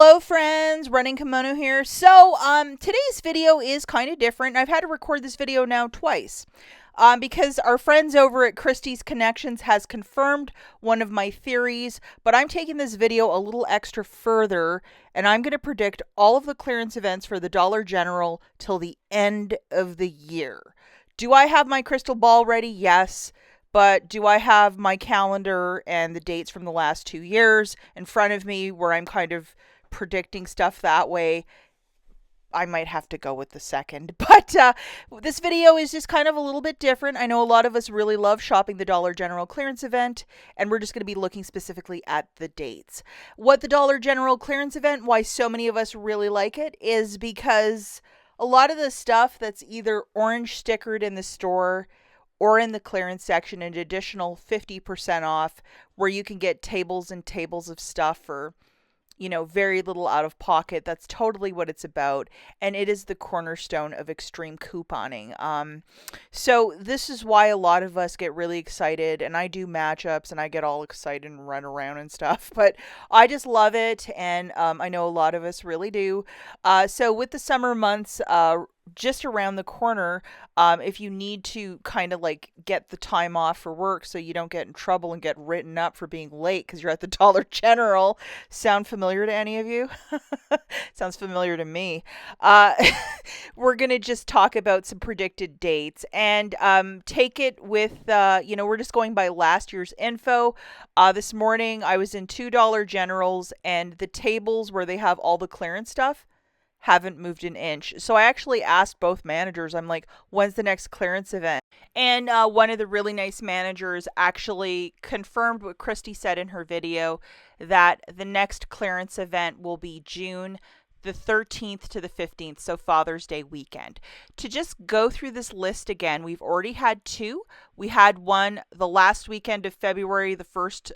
Hello friends, Running Kimono here. So today's video is kind of different. I've had to record this video now twice. Because our friends over at Christie's Connections has confirmed one of my theories, but I'm taking this video a little extra further, and I'm going to predict all of the clearance events for the Dollar General till the end of the year. Do I have my crystal ball ready? Yes. But do I have my calendar and the dates from the last 2 years in front of me where I'm kind of predicting stuff that way? I might have to go with the second. But this video is just kind of a little bit different. I know a lot of us really love shopping the Dollar General clearance event, and we're just going to be looking specifically at the dates. What the Dollar General clearance event, why so many of us really like it, is because a lot of the stuff that's either orange stickered in the store or in the clearance section, an additional 50% off, where you can get tables and tables of stuff for very little out of pocket. That's totally what it's about. And it is the cornerstone of extreme couponing. So this is why a lot of us get really excited, and I do matchups and I get all excited and run around and stuff, but I just love it. And I know a lot of us really do. So with the summer months, just around the corner, if you need to kind of like get the time off for work so you don't get in trouble and get written up for being late because you're at the Dollar General. Sound familiar to any of you? Sounds familiar to me. Uh, we're going to just talk about some predicted dates and take it with, we're just going by last year's info. This morning I was in $2 Generals, and the tables where they have all the clearance stuff haven't moved an inch. So I actually asked both managers, I'm like, when's the next clearance event? And one of the really nice managers actually confirmed what Christy said in her video, that the next clearance event will be June the 13th to the 15th, so Father's Day weekend. To just go through this list again, we've already had two. We had one the last weekend of February, the first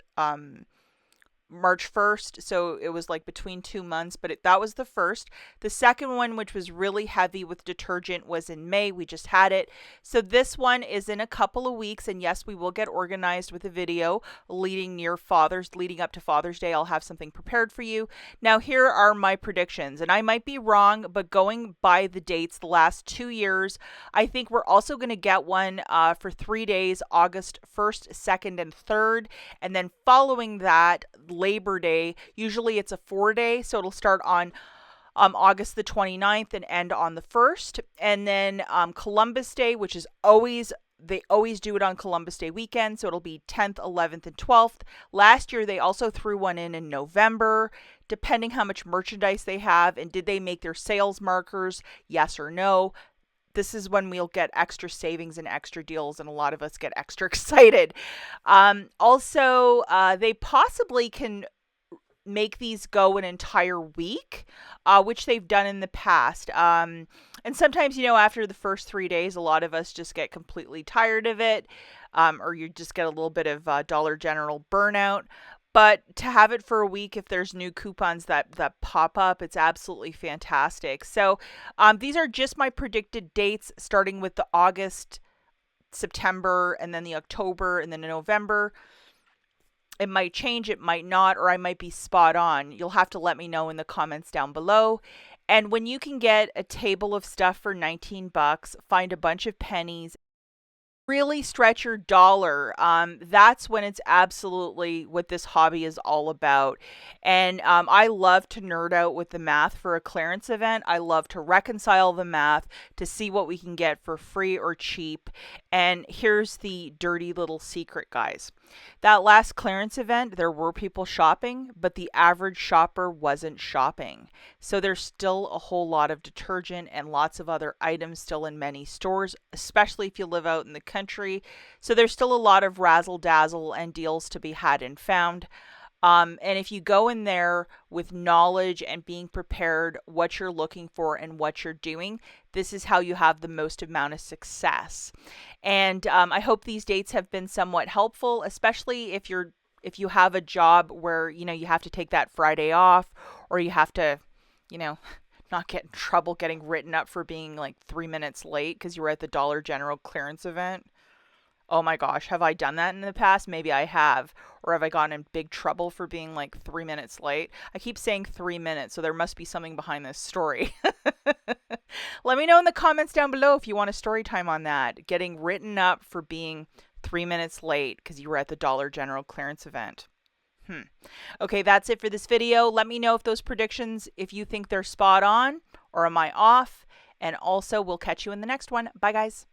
March 1st, so it was like between 2 months, but that was the first. The second one, which was really heavy with detergent, was in May. We just had it. So this one is in a couple of weeks, and yes, we will get organized with a video leading up to Father's Day. I'll have something prepared for you. Now, here are my predictions, and I might be wrong, but going by the dates the last 2 years, I think we're also going to get one for 3 days, August 1st, 2nd, and 3rd, and then following that, Labor Day. Usually it's a 4-day, so it'll start on August the 29th and end on the 1st. And then Columbus Day, which is they always do it on Columbus Day weekend, so it'll be 10th, 11th, and 12th. Last year, they also threw one in November, depending how much merchandise they have and did they make their sales markers, yes or no. This is when we'll get extra savings and extra deals, and a lot of us get extra excited. Also, they possibly can make these go an entire week, which they've done in the past. And sometimes, after the first 3 days, a lot of us just get completely tired of it, or you just get a little bit of Dollar General burnout. But to have it for a week, if there's new coupons that pop up, it's absolutely fantastic. So these are just my predicted dates, starting with the August, September, and then the October, and then the November. It might change, it might not, or I might be spot on. You'll have to let me know in the comments down below. And when you can get a table of stuff for 19 bucks, find a bunch of pennies, really stretch your dollar, that's when it's absolutely what this hobby is all about. And I love to nerd out with the math for a clearance event. I love to reconcile the math to see what we can get for free or cheap. And here's the dirty little secret, guys. That last clearance event, there were people shopping, but the average shopper wasn't shopping. So there's still a whole lot of detergent and lots of other items still in many stores, especially if you live out in the country. So there's still a lot of razzle dazzle and deals to be had and found. And if you go in there with knowledge and being prepared what you're looking for and what you're doing, this is how you have the most amount of success. And I hope these dates have been somewhat helpful, especially if you have a job where you have to take that Friday off, or you have to not get in trouble getting written up for being like 3 minutes late because you were at the Dollar General clearance event. Oh my gosh, have I done that in the past? Maybe I have. Or have I gotten in big trouble for being like 3 minutes late? I keep saying 3 minutes, so there must be something behind this story. Let me know in the comments down below if you want a story time on that. Getting written up for being 3 minutes late because you were at the Dollar General clearance event. Okay, that's it for this video. Let me know if those predictions, if you think they're spot on or am I off? And also, we'll catch you in the next one. Bye, guys.